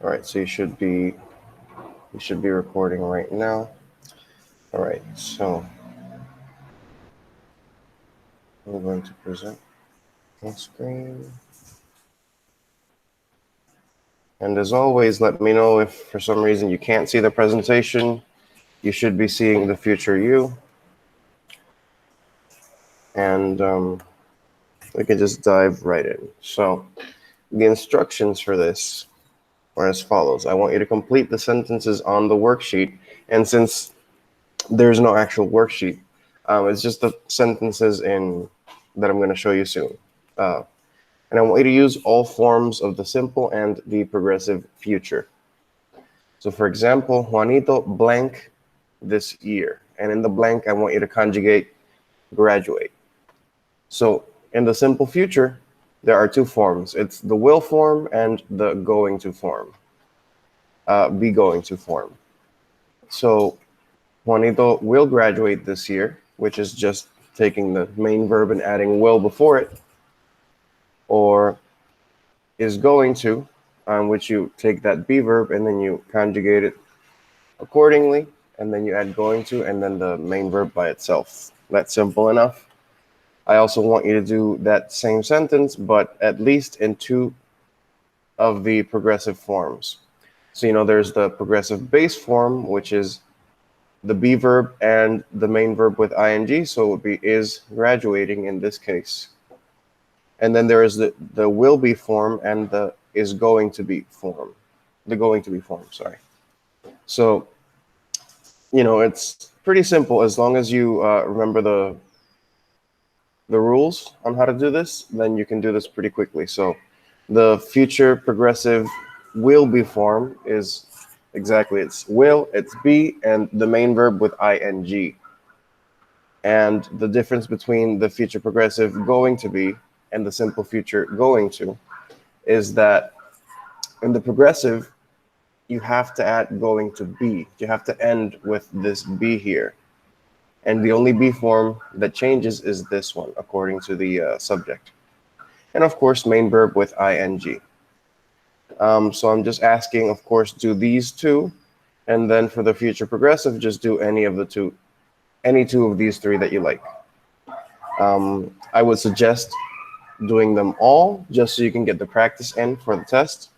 All right, so you should be recording right now. All right, so I'm going to present on screen. And as always, let me know if for some reason you can't see the presentation. You should be seeing the future you. And we can just dive right in. So the instructions for this are as follows. I want you to complete the sentences on the worksheet. And since there's no actual worksheet, it's just the sentences that I'm going to show you soon. And I want you to use all forms of the simple and the progressive future. So for example, Juanito blank this year. And in the blank, I want you to conjugate graduate. So in the simple future, there are two forms. It's the will form and the going to form. Be going to form. So Juanito will graduate this year, which is just taking the main verb and adding will before it. Or is going to, which you take that be verb and then you conjugate it accordingly, and then you add going to and then the main verb by itself. That's simple enough. I also want you to do that same sentence, but at least in two of the progressive forms. So, there's the progressive base form, which is the be verb and the main verb with ing, so it would be is graduating in this case. And then there is the will be form and the is going to be form. The going to be form, sorry. So, it's pretty simple as long as you remember the rules on how to do this, then you can do this pretty quickly. So the future progressive will be form is exactly, it's will, it's be, and the main verb with ing. And the difference between the future progressive going to be and the simple future going to is that in the progressive, you have to add going to be. You have to end with this be here. And the only be form that changes is this one, according to the subject. And of course, main verb with ing. So I'm just asking, of course, do these two. And then for the future progressive, just do any two of these three that you like. I would suggest doing them all just so you can get the practice in for the test.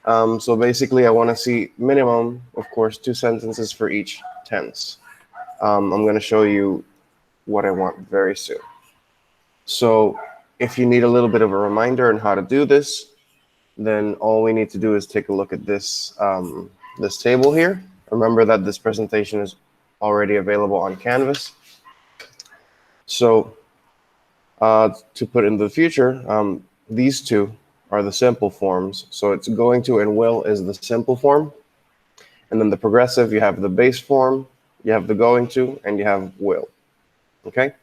So basically, I want to see minimum, of course, 2 sentences for each tense. I'm going to show you what I want very soon. So if you need a little bit of a reminder on how to do this, then all we need to do is take a look at this, this table here. Remember that this presentation is already available on Canvas. So to put in the future, these two are the simple forms. So it's going to and will is the simple form. And then the progressive, you have the base form, you have the going to, and you have will. Okay?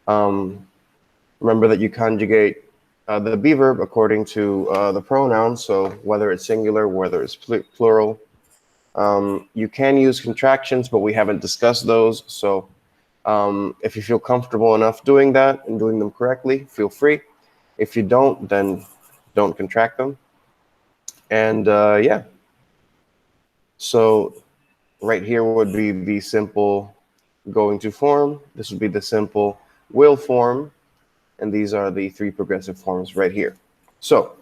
Remember that you conjugate the be verb according to the pronoun. So whether it's singular, whether it's plural. You can use contractions, but we haven't discussed those. So if you feel comfortable enough doing that and doing them correctly, feel free. If you don't, then don't contract them. And yeah. So right here would be the simple going to form. This would be the simple will form. And these are the 3 progressive forms right here. So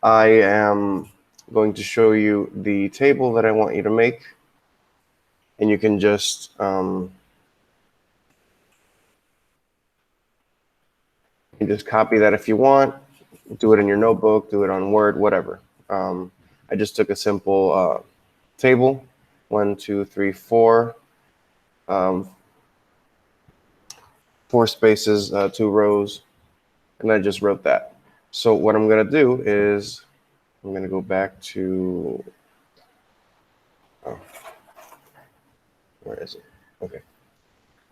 I am going to show you the table that I want you to make. And you can just copy that if you want. Do it in your notebook, do it on Word, whatever. I just took a simple table, 1, 2, 3, 4, 4 spaces, 2 rows, and I just wrote that. So what I'm going to do is I'm going to go back to, where is it? Okay.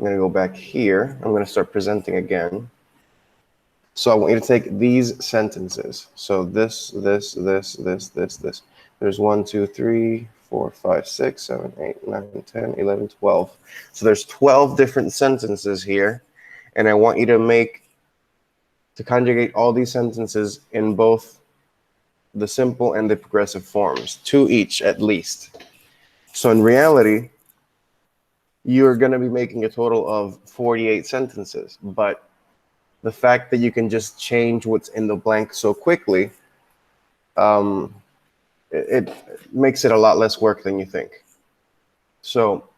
I'm going to go back here. I'm going to start presenting again. So I want you to take these sentences. So this. There's 1, 2, 3, 4, 5, 6, 7, 8, 9, 10, 11, 12. So there's 12 different sentences here. And I want you to conjugate all these sentences in both the simple and the progressive forms, two each at least. So in reality, you're going to be making a total of 48 sentences. But the fact that you can just change what's in the blank so quickly, um, it makes it a lot less work than you think. So,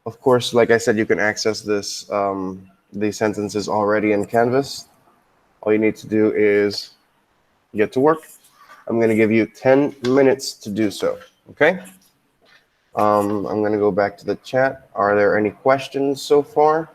of course, like I said, you can access these sentences already in Canvas. All you need to do is get to work. I'm going to give you 10 minutes to do so, okay? I'm going to go back to the chat. Are there any questions so far?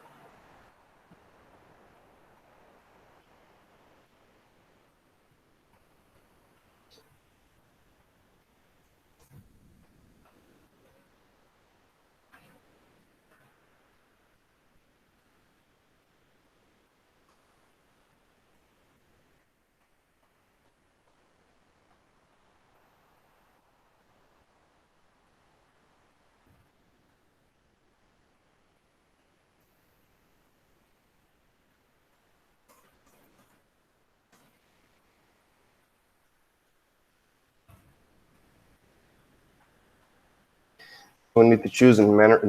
We need to choose in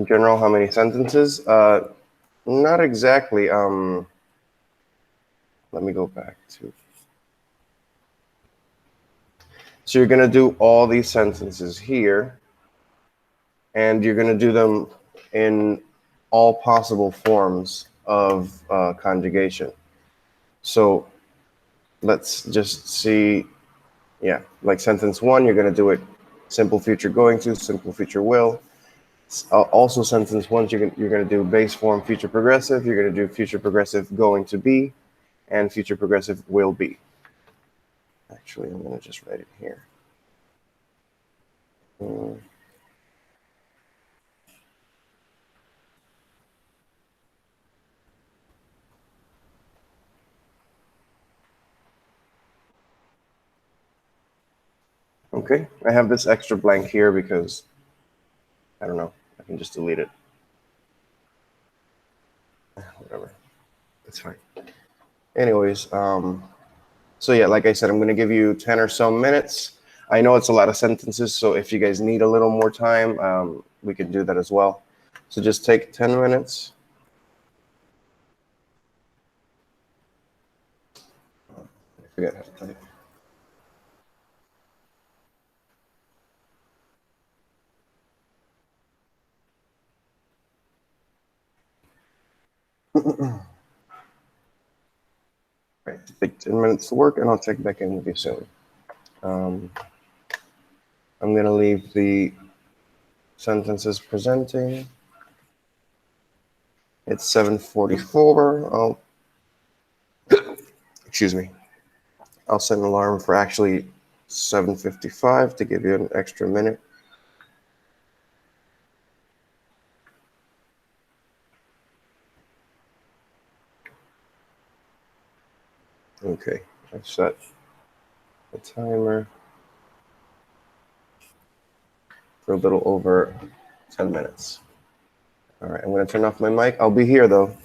general how many sentences. Not exactly. Let me go back to. So you're going to do all these sentences here, and you're going to do them in all possible forms of conjugation. So let's just see. Yeah, like sentence one, you're going to do it simple future going to, simple future will. Also, sentence one, you're going to do base form future progressive. You're going to do future progressive going to be, and future progressive will be. Actually, I'm going to just write it here. Okay, I have this extra blank here because, I don't know, I can just delete it. Whatever, it's fine. Anyways, so yeah, like I said, I'm going to give you 10 or so minutes. I know it's a lot of sentences, so if you guys need a little more time, we can do that as well. So just take 10 minutes. I forget how to type. Right, take 10 minutes to work, and I'll check back in with you soon. I'm going to leave the sentences presenting. It's 7:44. Excuse me. I'll set an alarm for actually 7:55 to give you an extra minute. Okay, I've set the timer for a little over 10 minutes. All right, I'm going to turn off my mic. I'll be here though.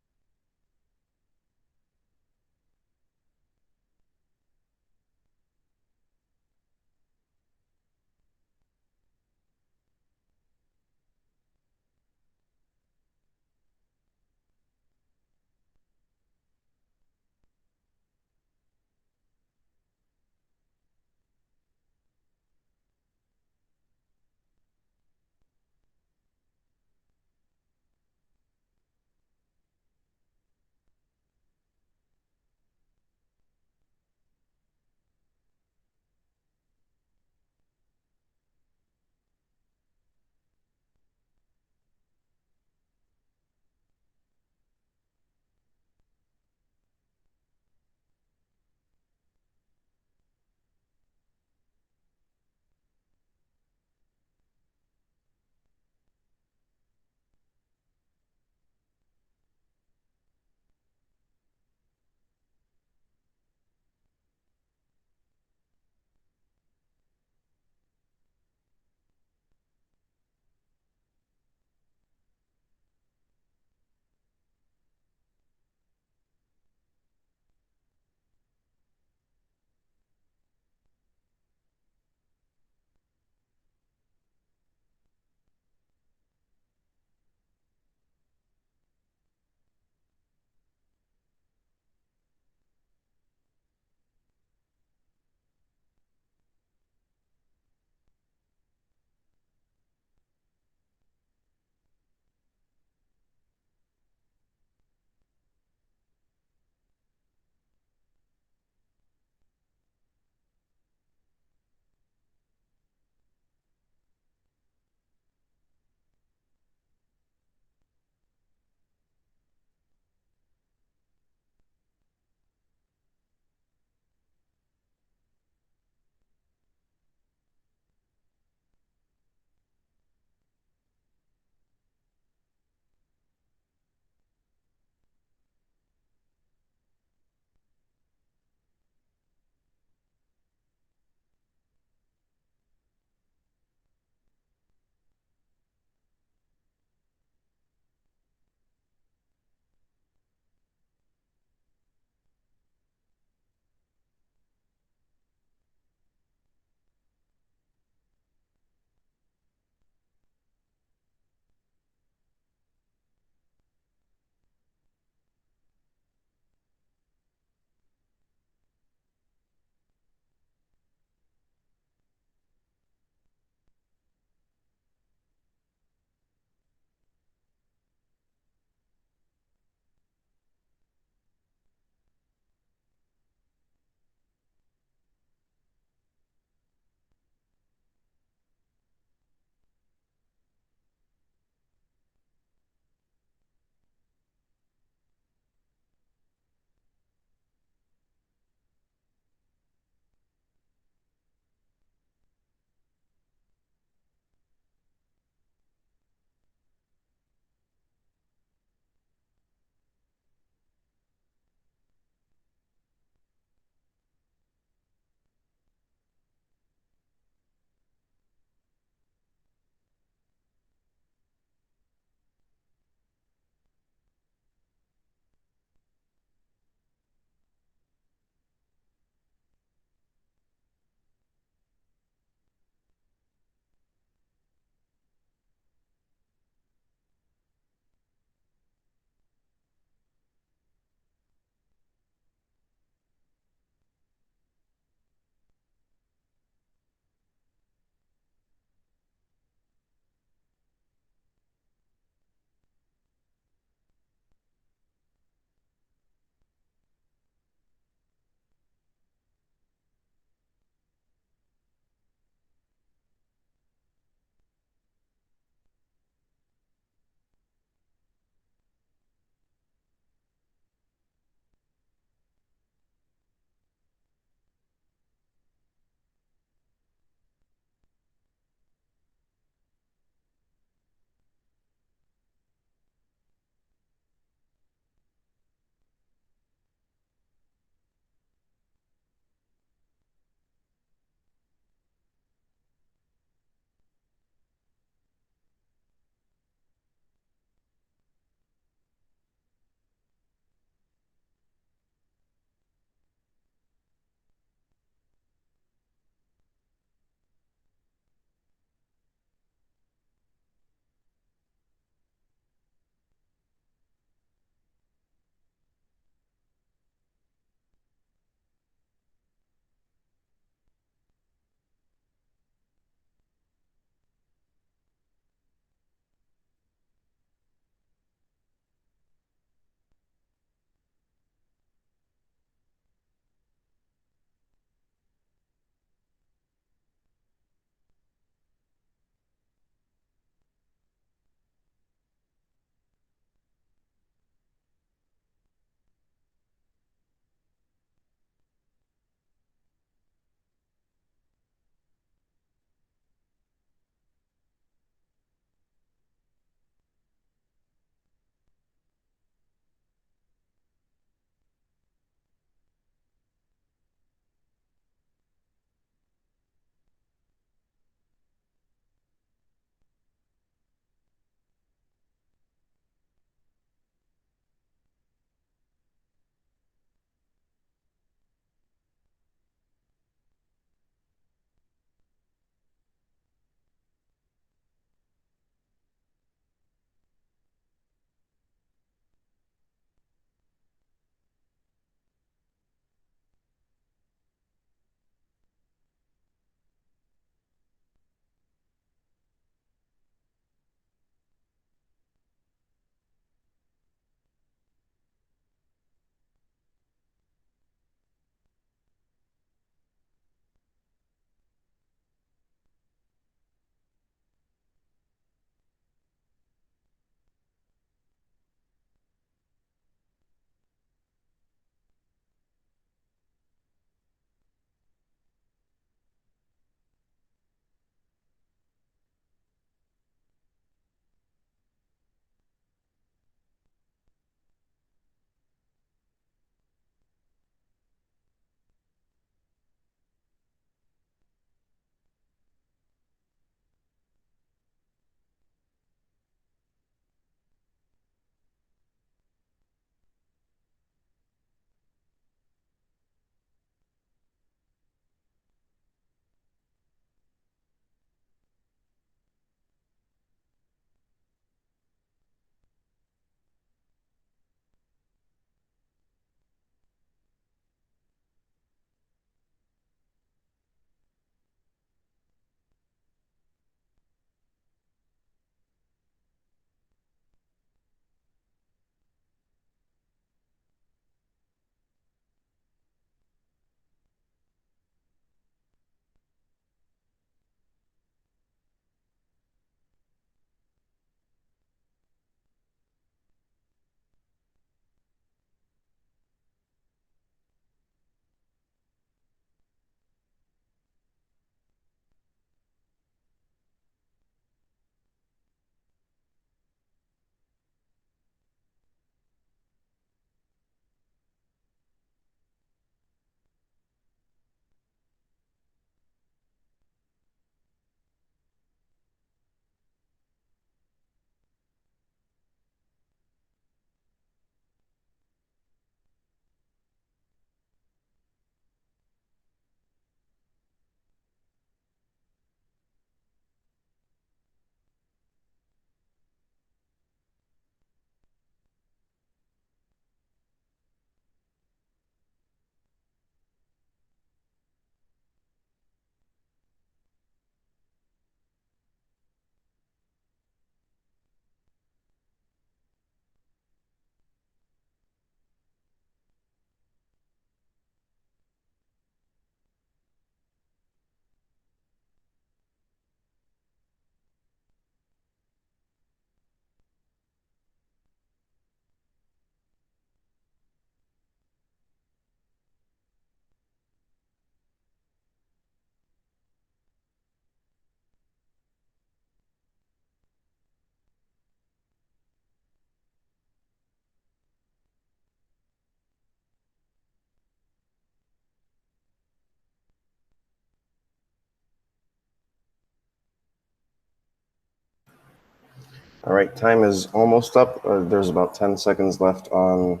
All right, time is almost up. There's about 10 seconds left on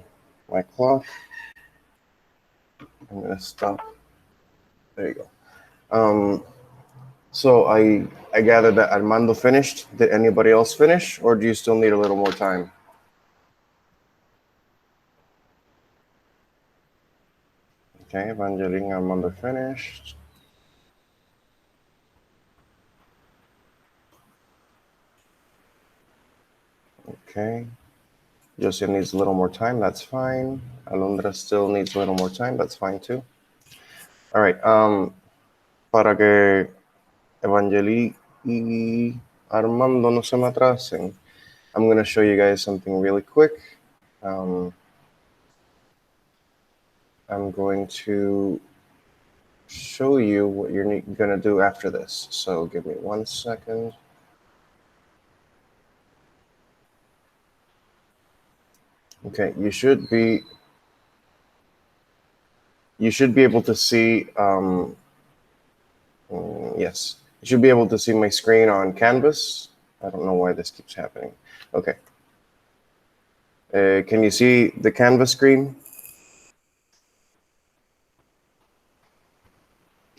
my clock. I'm gonna stop. There you go. So I gather that Armando finished. Did anybody else finish, or do you still need a little more time? Okay, Evangeline, Armando finished. Okay. Josiah needs a little more time. That's fine. Alondra still needs a little more time. That's fine too. All right. Para que Evangeli y Armando no se me atrasen, I'm going to show you guys something really quick. I'm going to show you what you're going to do after this. So give me 1 second. Okay, you should be able to see, yes, you should be able to see my screen on Canvas. I don't know why this keeps happening. Okay. Can you see the Canvas screen?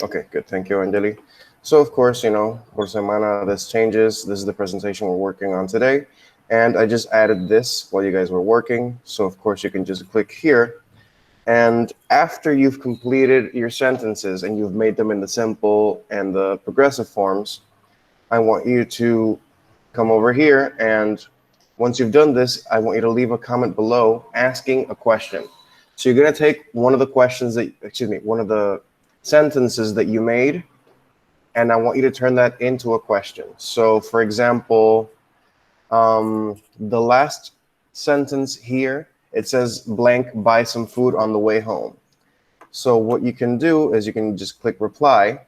Okay, good. Thank you, Anjali. So, of course, por semana this changes. This is the presentation we're working on today. And I just added this while you guys were working. So, of course, you can just click here. And after you've completed your sentences and you've made them in the simple and the progressive forms, I want you to come over here. And once you've done this, I want you to leave a comment below asking a question. So you're going to take one of the questions one of the sentences that you made, and I want you to turn that into a question. So, for example, the last sentence here, it says blank, buy some food on the way home. So what you can do is you can just click reply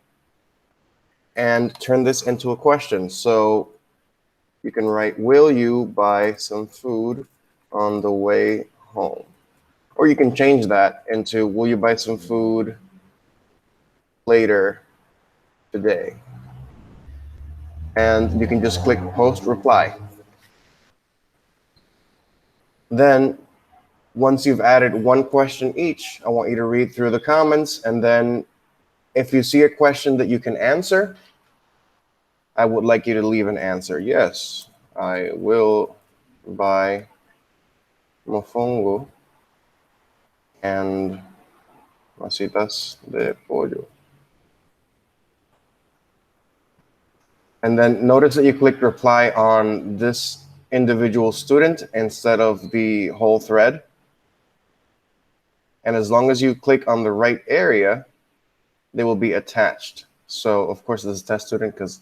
and turn this into a question. So you can write, will you buy some food on the way home? Or you can change that into, will you buy some food later today? And you can just click post reply. Then once you've added one question each, I want you to read through the comments, and then if you see a question that you can answer, I would like you to leave an answer. Yes, I will buy mofongo and masitas de pollo. And then notice that you clicked reply on this individual student instead of the whole thread. And as long as you click on the right area, they will be attached. So of course this is test student because,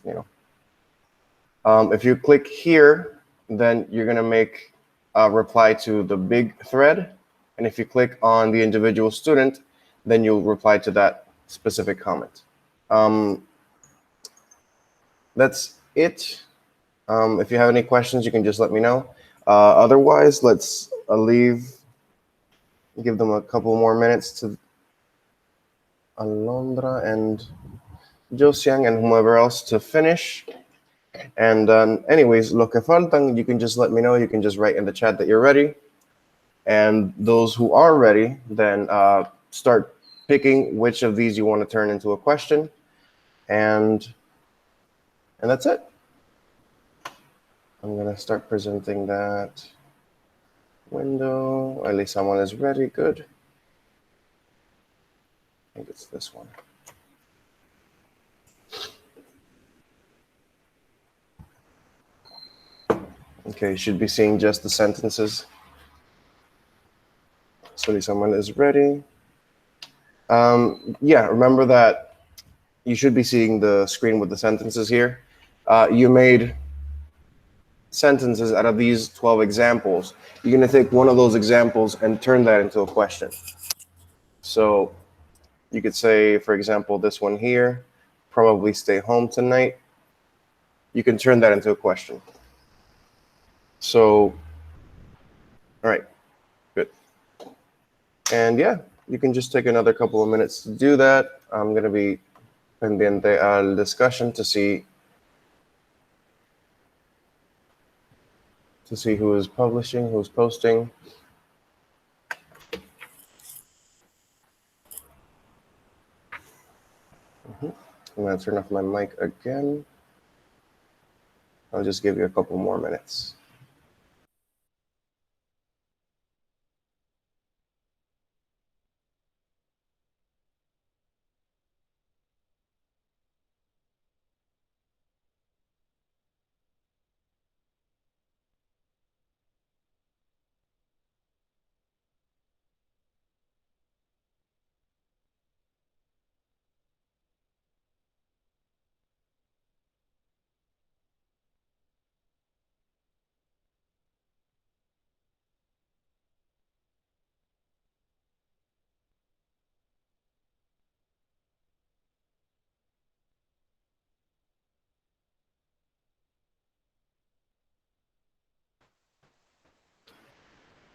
if you click here, then you're going to make a reply to the big thread. And if you click on the individual student, then you'll reply to that specific comment. That's it. If you have any questions, you can just let me know. Otherwise, let's give them a couple more minutes to Alondra and Josiang and whomever else to finish. And anyways, lo que faltan, you can just let me know. You can just write in the chat that you're ready. And those who are ready, then start picking which of these you want to turn into a question. And that's it. I'm going to start presenting that window. At least someone is ready. Good. I think it's this one. Okay, you should be seeing just the sentences. So someone is ready. Yeah, remember that you should be seeing the screen with the sentences here. You made sentences out of these 12 examples. You're going to take one of those examples and turn that into a question. So you could say, for example, this one here, probably stay home tonight. You can turn that into a question. So, all right, good. And yeah, you can just take another couple of minutes to do that. I'm going to be pendiente al discussion to see to see who is publishing, who's posting. I'm going to turn off my mic again. I'll just give you a couple more minutes.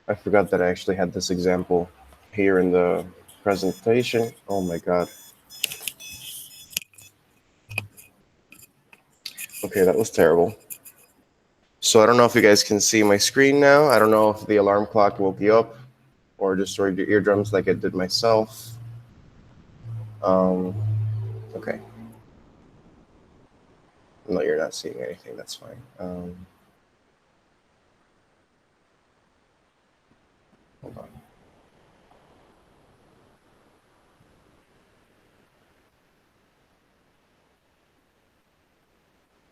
I forgot that I actually had this example here in the presentation. Oh my God. Okay, that was terrible. So I don't know if you guys can see my screen now. I don't know if the alarm clock woke you up or destroyed your eardrums like it did myself. Okay. No, you're not seeing anything. That's fine. Hold on.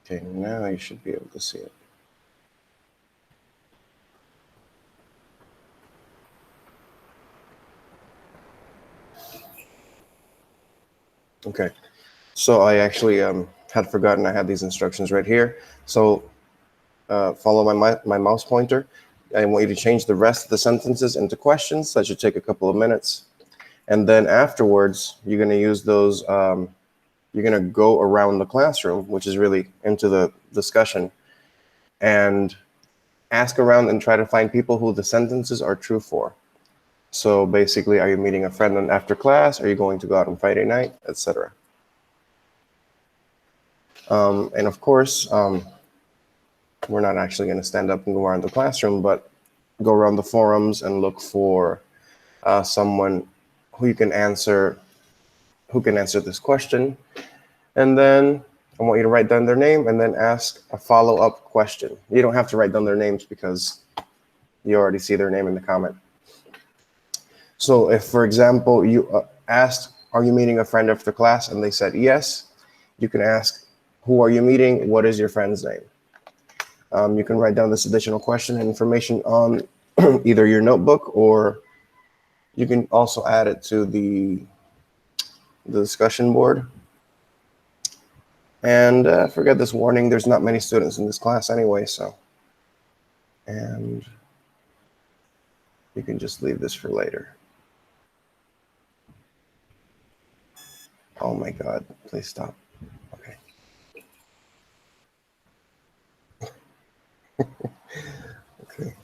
Okay, now you should be able to see it. Okay. So I actually had forgotten I had these instructions right here. So follow my mouse pointer. I want you to change the rest of the sentences into questions. That should take a couple of minutes. And then afterwards, you're going to use those. You're going to go around the classroom, which is really into the discussion, and ask around and try to find people who the sentences are true for. So basically, are you meeting a friend on after class? Are you going to go out on Friday night, etc.? And of course, we're not actually going to stand up and go around the classroom, but go around the forums and look for someone who you can answer, who can answer this question. And then I want you to write down their name and then ask a follow-up question. You don't have to write down their names because you already see their name in the comment. So if, for example, you asked, are you meeting a friend after class? And they said yes, you can ask, who are you meeting? What is your friend's name? You can write down this additional question and information on either your notebook, or you can also add it to the discussion board. And forget this warning, there's not many students in this class anyway, so. And you can just leave this for later. Oh my God, please stop. Okay. Okay.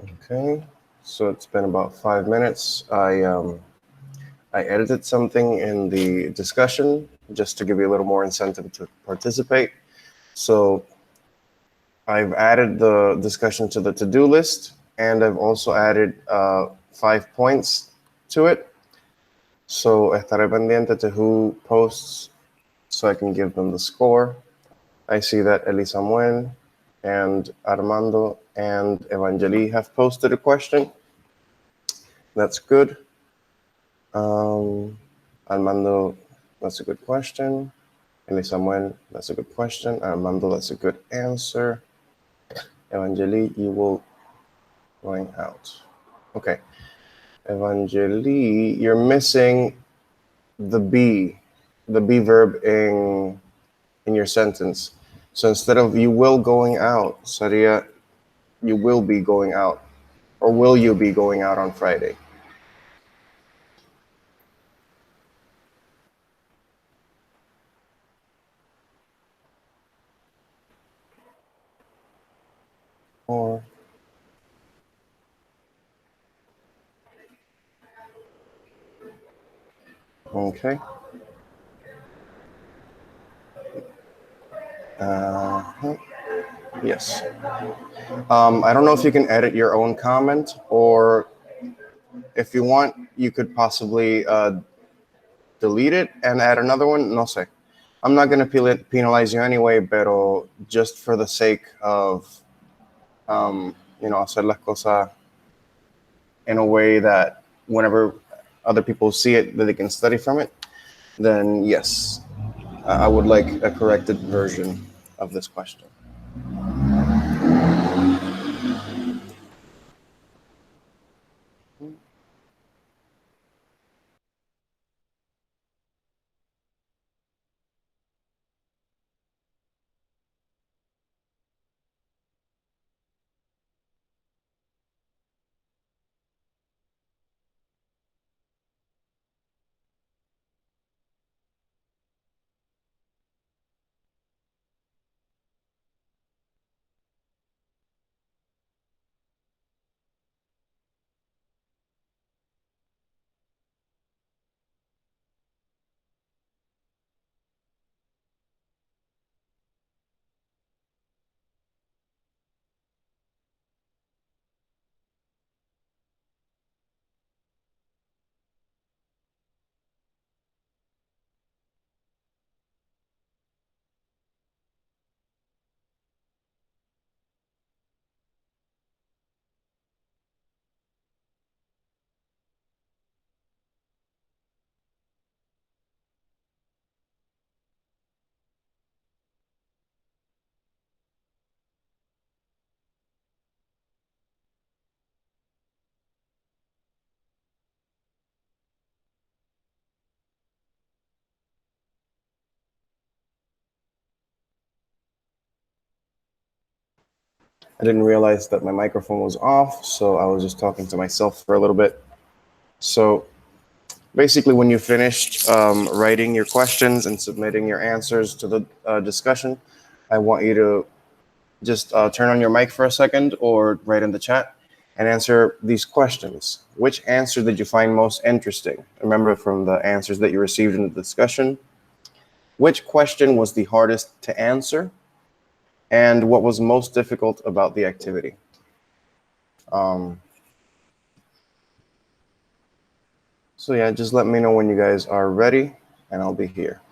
Okay, so it's been about 5 minutes. I edited something in the discussion just to give you a little more incentive to participate. So I've added the discussion to the to-do list, and I've also added 5 points to it. So estaré pendiente to who posts so I can give them the score. I see that Elisa Muen and Armando and Evangeli have posted a question. That's good. Armando, that's a good question. Elisa Muen, that's a good question. Armando, that's a good answer. Evangeli, you will going out. Okay. Evangeli, you're missing the be verb in your sentence. So instead of you will going out, sería you will be going out, or will you be going out on Friday? Or okay. Uh, yes. I don't know if you can edit your own comment, or if you want, you could possibly delete it and add another one. No sé. I'm not going to penalize you anyway, pero just for the sake of, hacer las cosas in a way that whenever other people see it, that they can study from it, then yes, I would like a corrected version of this question. I didn't realize that my microphone was off, so I was just talking to myself for a little bit. So basically, when you finished writing your questions and submitting your answers to the discussion, I want you to just turn on your mic for a second or write in the chat and answer these questions. Which answer did you find most interesting? Remember from the answers that you received in the discussion. Which question was the hardest to answer? And what was most difficult about the activity? Um, so yeah, just let me know when you guys are ready and I'll be here.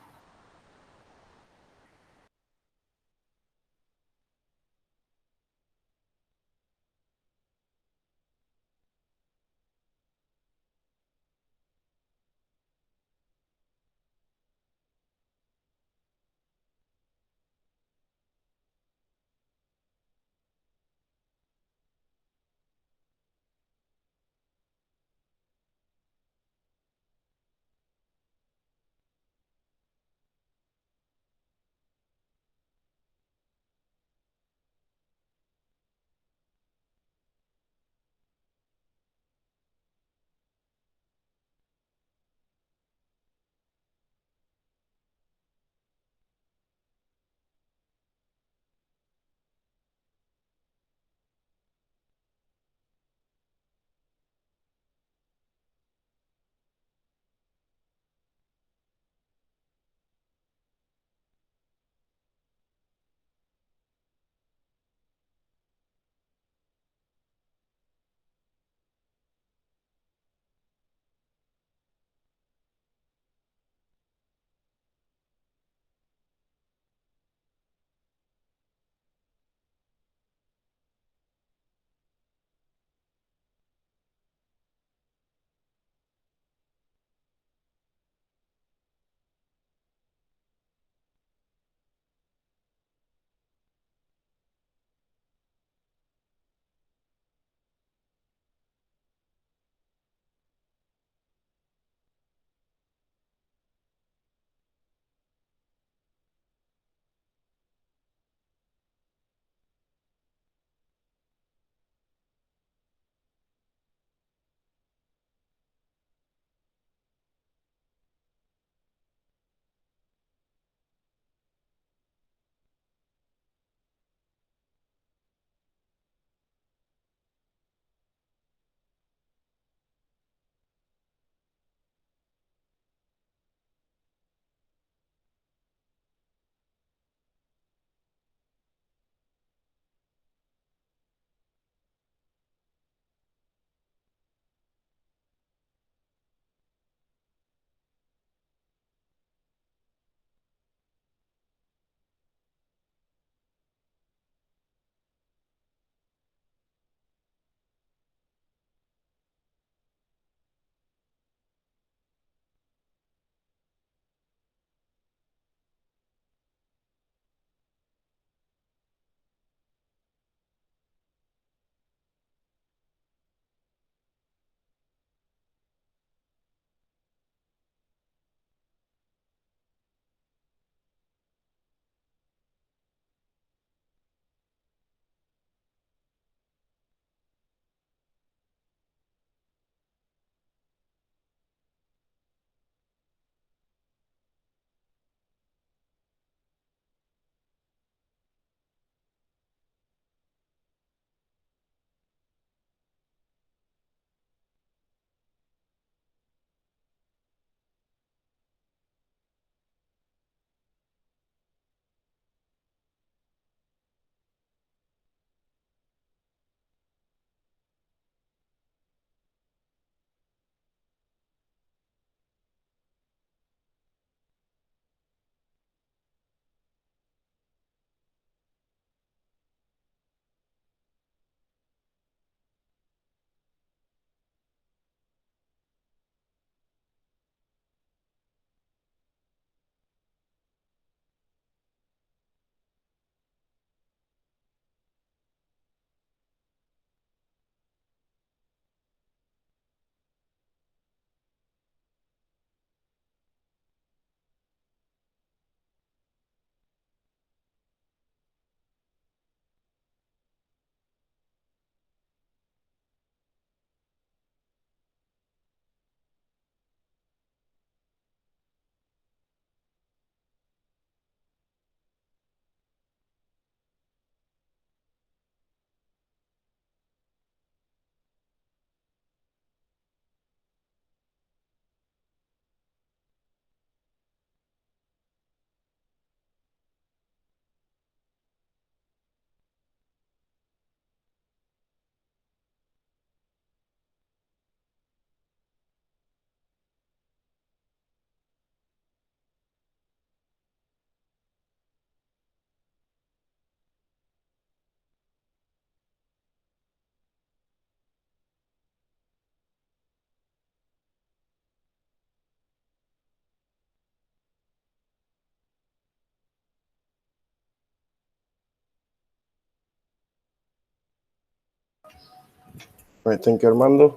Right, thank you, Armando.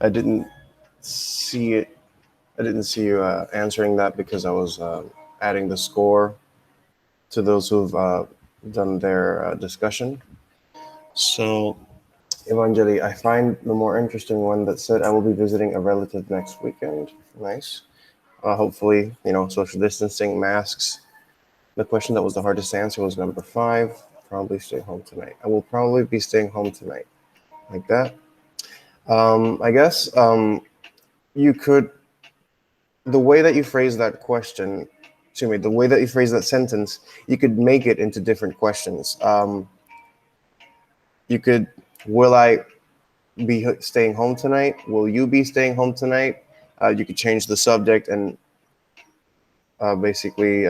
I didn't see it. I didn't see you answering that because I was adding the score to those who've done their discussion. So, Evangeli, I find the more interesting one that said, I will be visiting a relative next weekend. Nice. Hopefully, social distancing, masks. The question that was the hardest to answer was number 5. Probably stay home tonight. I will probably be staying home tonight. Like that. I guess you could, the way that you phrase that question, the way that you phrase that sentence, you could make it into different questions. You could, will I be staying home tonight? Will you be staying home tonight? You could change the subject and basically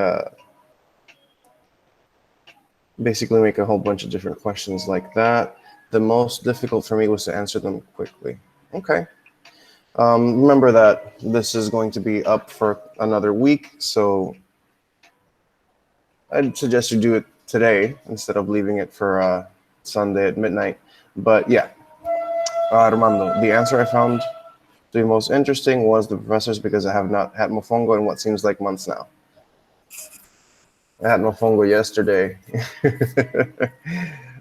make a whole bunch of different questions like that. The most difficult for me was to answer them quickly. Okay. Remember that this is going to be up for another week, so I'd suggest you do it today instead of leaving it for Sunday at midnight. But yeah, Armando, the answer I found to be most interesting was the professors because I have not had mofongo in what seems like months now. I had mofongo yesterday.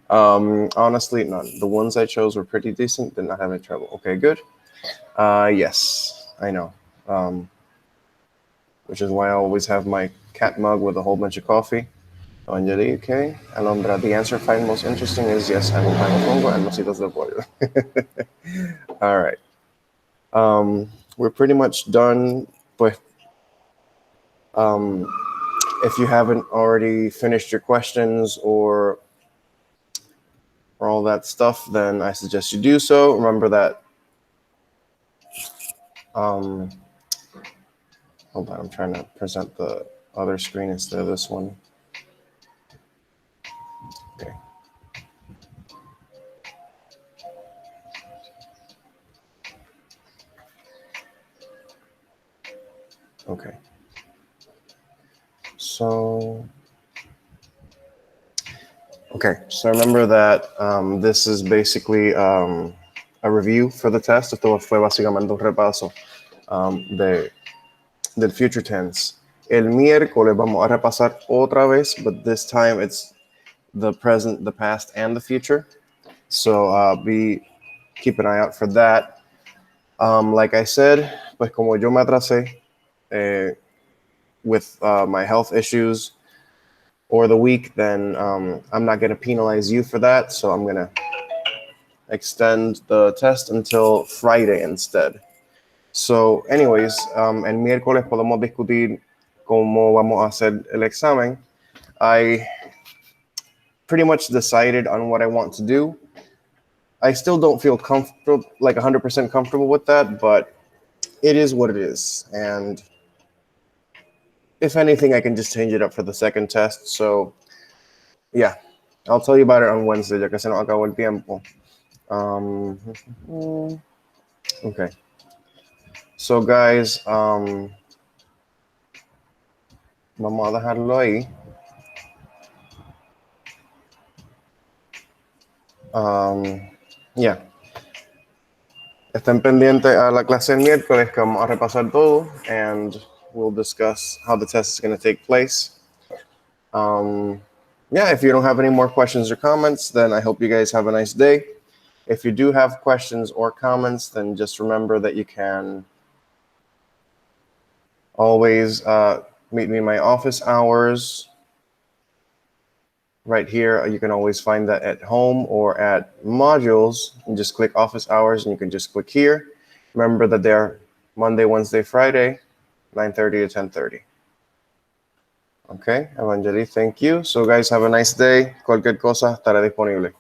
Honestly, none. The ones I chose were pretty decent, did not have any trouble. Okay, good. Yes, I know. Which is why I always have my cat mug with a whole bunch of coffee. Anjali, okay. Alondra, the answer I find most interesting is yes, I will have mofongo and mositas de pollo. All right. We're pretty much done, but if you haven't already finished your questions or all that stuff, then I suggest you do so. Remember that. Hold on, I'm trying to present the other screen instead of this one. Okay. Okay. So remember that this is basically a review for the test. Esto fue básicamente un repaso del future tense. El miércoles vamos a repasar otra vez, but this time it's the present, the past, and the future. So keep an eye out for that. Like I said, pues como yo me atrasé with my health issues or the week, then I'm not going to penalize you for that. So I'm going to extend the test until Friday instead. So anyways, el miércoles podemos discutir cómo vamos a hacer el examen. I pretty much decided on what I want to do. I still don't feel comfortable, like 100% comfortable with that, but it is what it is. And if anything, I can just change it up for the second test. So yeah, I'll tell you about it on Wednesday, ya que se nos acabó el tiempo. Okay. So guys, vamos a dejarlo ahí. Yeah. Estén pendientes a la clase el miércoles que vamos a repasar todo and we'll discuss how the test is going to take place. Yeah, if you don't have any more questions or comments, then I hope you guys have a nice day. If you do have questions or comments, then just remember that you can always meet me in my office hours. Right here, you can always find that at home or at modules. You just click office hours and you can just click here. Remember that they're Monday, Wednesday, Friday, 9:30 to 10:30. Okay, Evangeli, thank you. So guys, have a nice day. Cualquier cosa estará disponible.